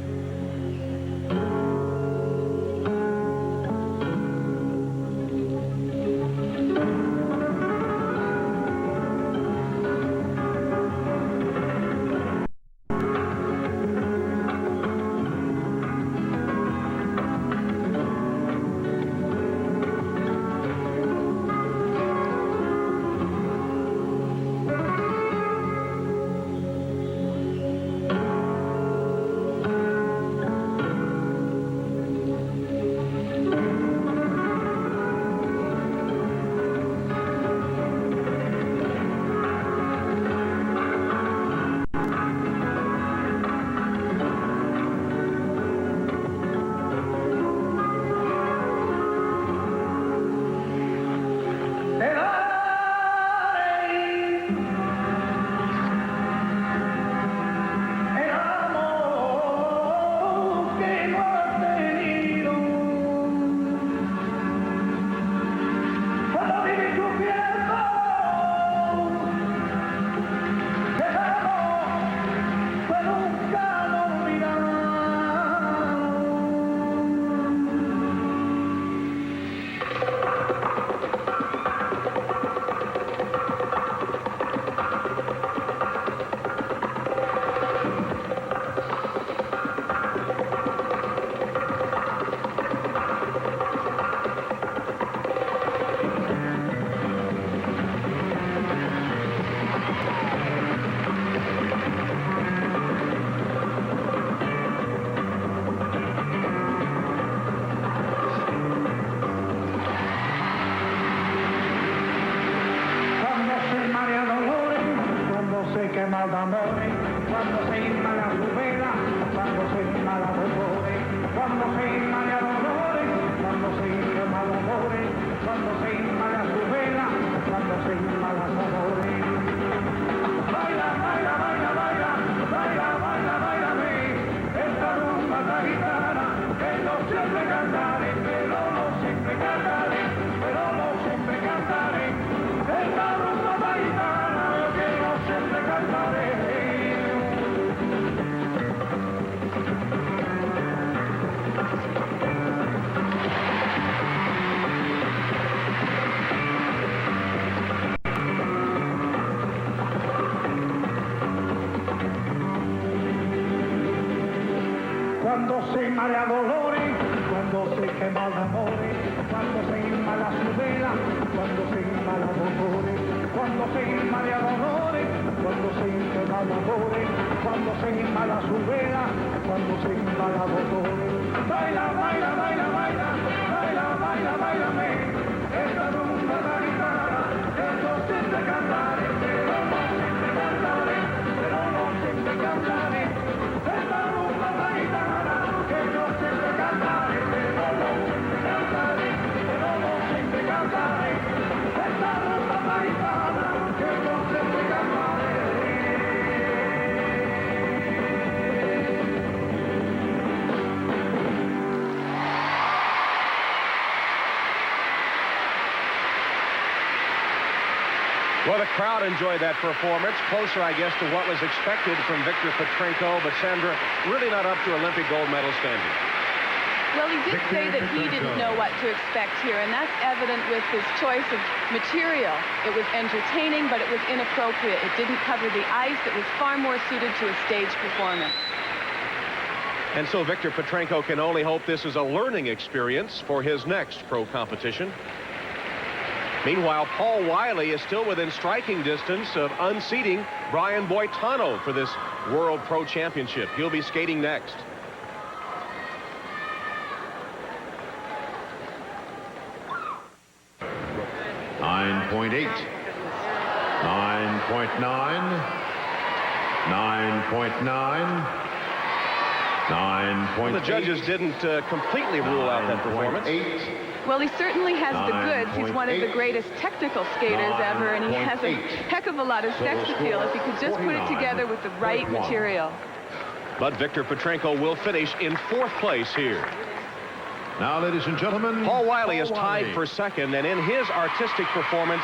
Cuando se marea dolores, cuando se quema el amor, cuando se inmala su vela, cuando se inmala dolores, cuando se marea dolores, cuando se quema el amor, cuando se inmala su vela, cuando se inmala dolores. Baila, baila, baila, baila, baila, baila, bailame, esta rumba taitana, que yo siempre cantaré, pero no siempre cantaré, pero no siempre cantaré, esta rumba taitana, que yo siempre cantaré, pero no siempre cantaré, pero no siempre cantaré, esta rumba taitana, que yo siempre cantaré. Well, the crowd enjoyed that performance. Closer, I guess, to what was expected from Viktor Petrenko. But Sandra, really not up to Olympic gold medal standing. Well, he did say that he didn't know what to expect here, and that's evident with his choice of material. It was entertaining, but it was inappropriate. It didn't cover the ice. It was far more suited to a stage performance. And so Viktor Petrenko can only hope this is a learning experience for his next pro competition. Meanwhile, Paul Wylie is still within striking distance of unseating Brian Boitano for this World Pro Championship. He'll be skating next. Nine 9.8, 9.9, 9.9, 9.8. The judges didn't completely rule out that performance. Well, he certainly has the goods. He's one of the greatest technical skaters ever, and he has a heck of a lot of sex appeal if he could just put it together with the right material. But Viktor Petrenko will finish in 4th place here. Now, ladies and gentlemen, Paul Wylie is tied for 2nd, and in his artistic performance,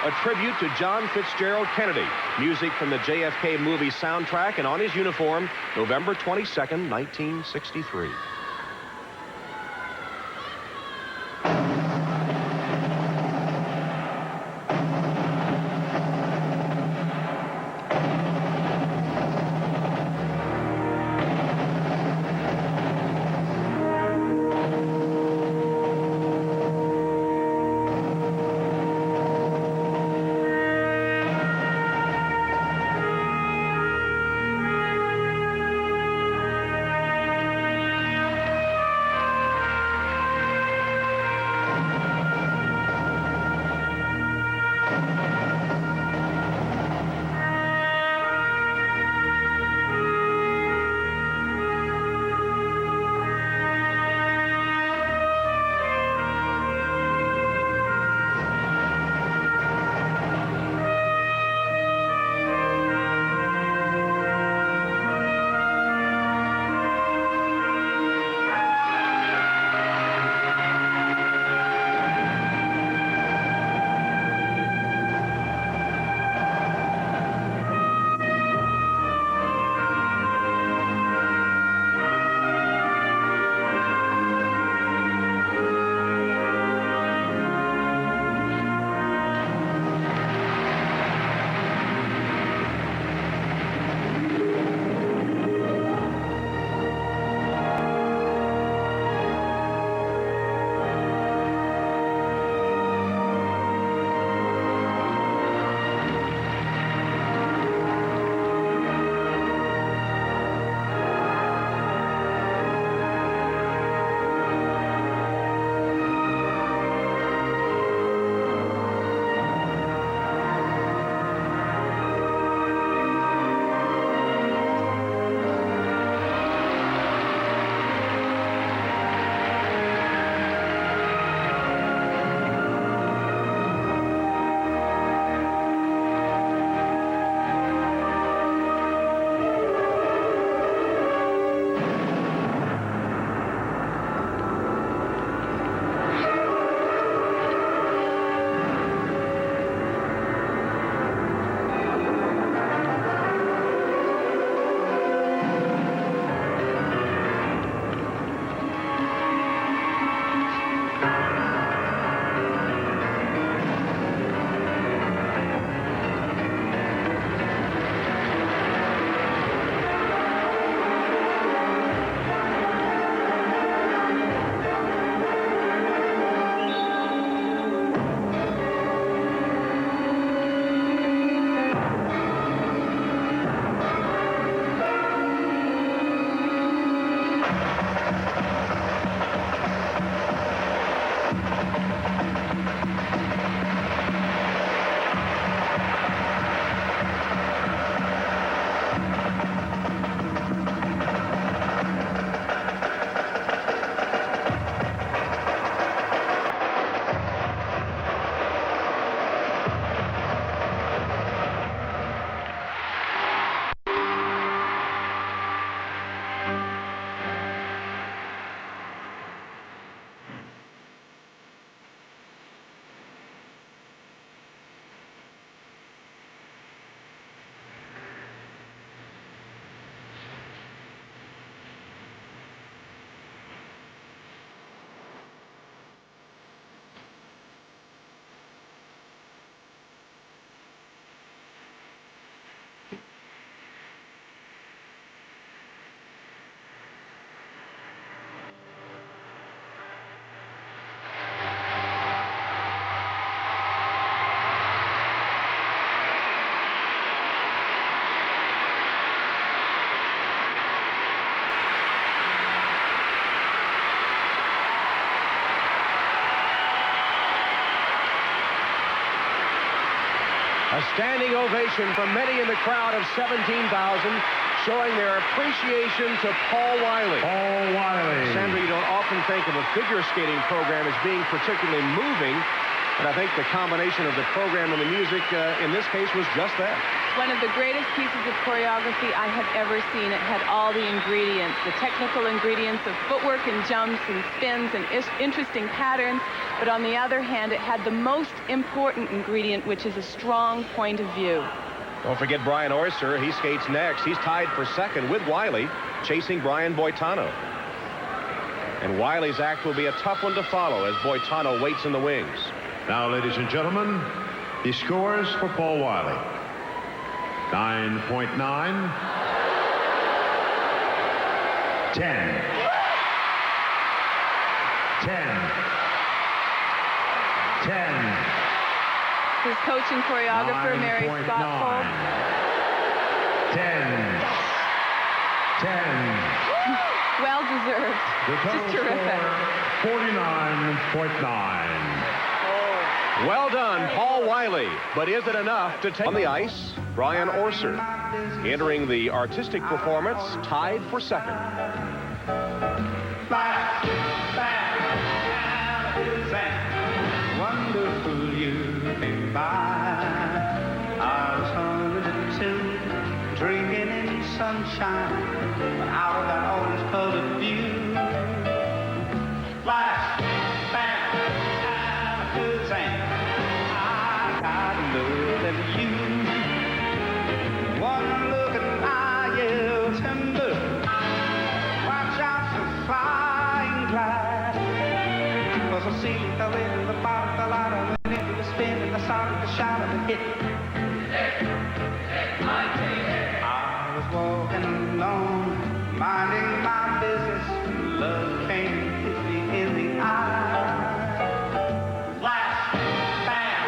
a tribute to John Fitzgerald Kennedy. Music from the JFK movie soundtrack, and on his uniform, November 22nd, 1963. A standing ovation from many in the crowd of 17,000, showing their appreciation to Paul Wylie. Paul Wylie. Sandra, you don't often think of a figure skating program as being particularly moving, but I think the combination of the program and the music in this case was just that. One of the greatest pieces of choreography I have ever seen. It had all the ingredients, the technical ingredients of footwork and jumps and spins and interesting patterns. But on the other hand, it had the most important ingredient, which is a strong point of view. Don't forget Brian Oyster. He skates next. He's tied for second with Wylie, chasing Brian Boitano. And Wylie's act will be a tough one to follow as Boitano waits in the wings. Now, ladies and gentlemen, the scores for Paul Wylie. 9.9. 10. 10. His coach and choreographer, Mary Scott. 10. Well deserved. The total Just terrific. score, 49.9. Well done, Paul Wylie. But is it enough to take on the ice? Brian Orser, entering the artistic performance, tied for second. Wonderful you came by. I was 102, drinking in sunshine, but out of that orange-colored view. Flash, bam, Alakazam, I got loving you. One look at my yellow timber. Watch out for flying glass. 'Cause I see you fell into the bottom, fell out, I went into the spin, and I started to shout and hit. I was walking along, minding my business, when love came and hit me in the eye. Flash, bam,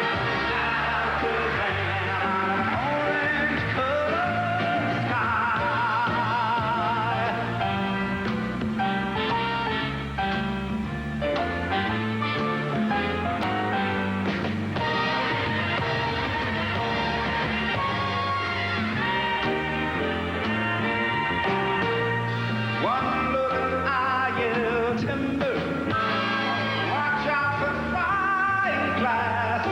Alakazam, orange-colored sky. One look at our yellow timber. Watch out for flying glass.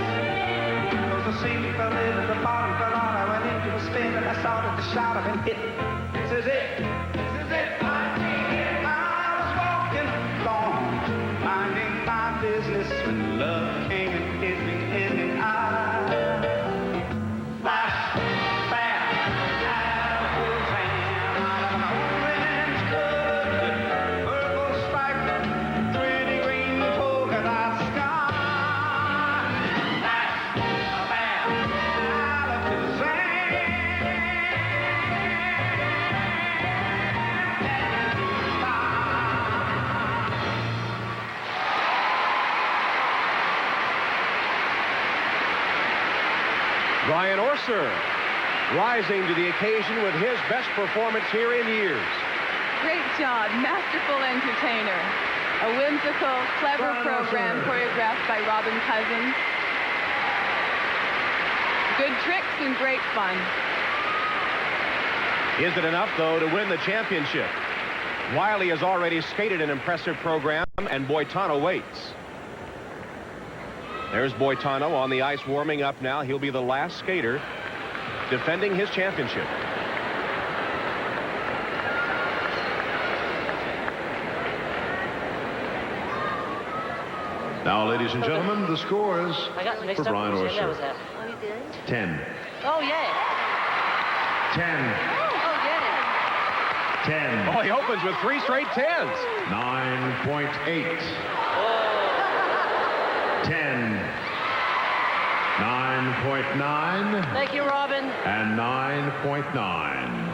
'Cause the sea fell into the bottom, fell out, I went into a spin, and I started to shout and hit. This is it. This is it. I was walking along, minding my business, when love came and hit me in the eye. Flash, bam, Alakazam, orange-colored, purple striped, pretty green polka dot sky. Flash, bam, Brian Orser rising to the occasion with his best performance here in years. Great job. Masterful entertainer. A whimsical, clever program choreographed by Robin Cousins. Good tricks and great fun. Is it enough, though, to win the championship? Wylie has already skated an impressive program, and Boitano waits. There's Boitano on the ice warming up now. He'll be the last skater defending his championship. Now, ladies and gentlemen, the scores for Brian Orser. 10. Oh, yeah. 10. Oh, yeah. 10. Oh, he opens with 3 straight 10s. 9.8. 10. 9.9. Thank you, Robin. And 9.9.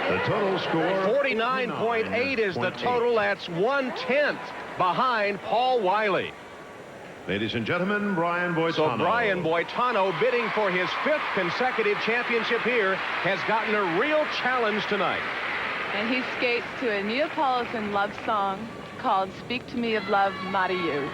The total score, 49.8 is the total. That's 1/10 behind Paul Wylie. Ladies and gentlemen, Brian Boitano. So Brian Boitano, bidding for his 5th consecutive championship here, has gotten a real challenge tonight. And he skates to a Neapolitan love song called Speak to Me of Love, Mariu.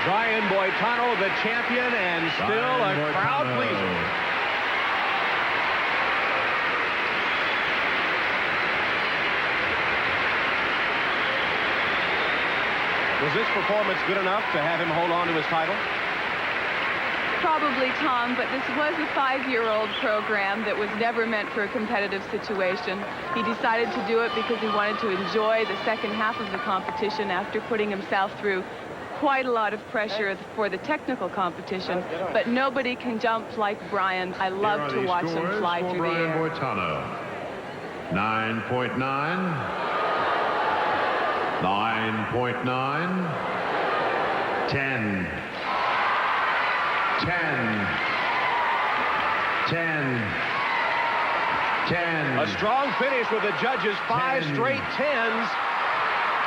Brian Boitano, the champion, and still a crowd pleaser. Was this performance good enough to have him hold on to his title? Probably, Tom, but this was a 5-year-old program that was never meant for a competitive situation. He decided to do it because he wanted to enjoy the second half of the competition after putting himself through quite a lot of pressure for the technical competition. But nobody can jump like Brian. I love to watch him fly through the air. Boitano. 9.9. 9.9. 10. 10, 10, 10. A strong finish with the judges, 5 straight 10s.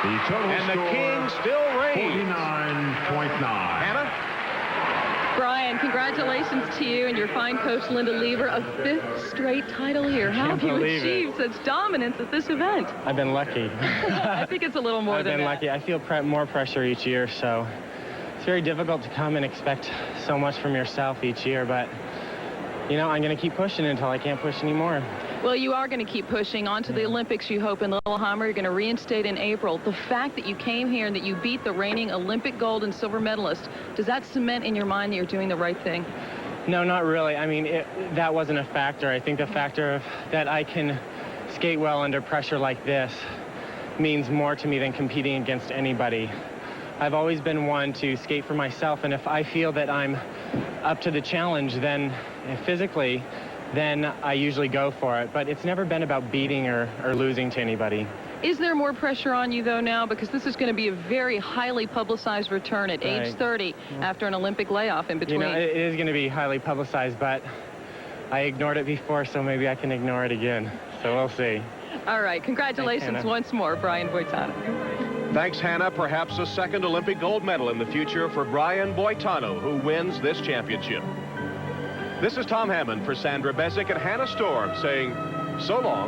The total and the score, king still reigns. 49.9. Hannah? Brian, congratulations to you and your fine coach, Linda Lever, a 5th straight title here. How have you achieved such dominance at this event? I've been lucky. I think it's a little more than that. I've been lucky. I feel more pressure each year, so it's very difficult to come and expect so much from yourself each year, but, you know, I'm going to keep pushing until I can't push anymore. Well, you are going to keep pushing on to the Olympics, you hope, in Lillehammer. You're going to reinstate in April. The fact that you came here and that you beat the reigning Olympic gold and silver medalist, does that cement in your mind that you're doing the right thing? No, not really. I mean, that wasn't a factor. I think the factor of that I can skate well under pressure like this means more to me than competing against anybody. I've always been one to skate for myself, and if I feel that I'm up to the challenge, then physically, then I usually go for it. But it's never been about beating or losing to anybody. Is there more pressure on you, though, now? Because this is going to be a very highly publicized return at age 30 after an Olympic layoff in between. You know, it is going to be highly publicized, but I ignored it before, so maybe I can ignore it again. So we'll see. All right. Congratulations once more, Brian Boitano. Thanks, Hannah. Perhaps a second Olympic gold medal in the future for Brian Boitano, who wins this championship. This is Tom Hammond for Sandra Besick and Hannah Storm saying so long.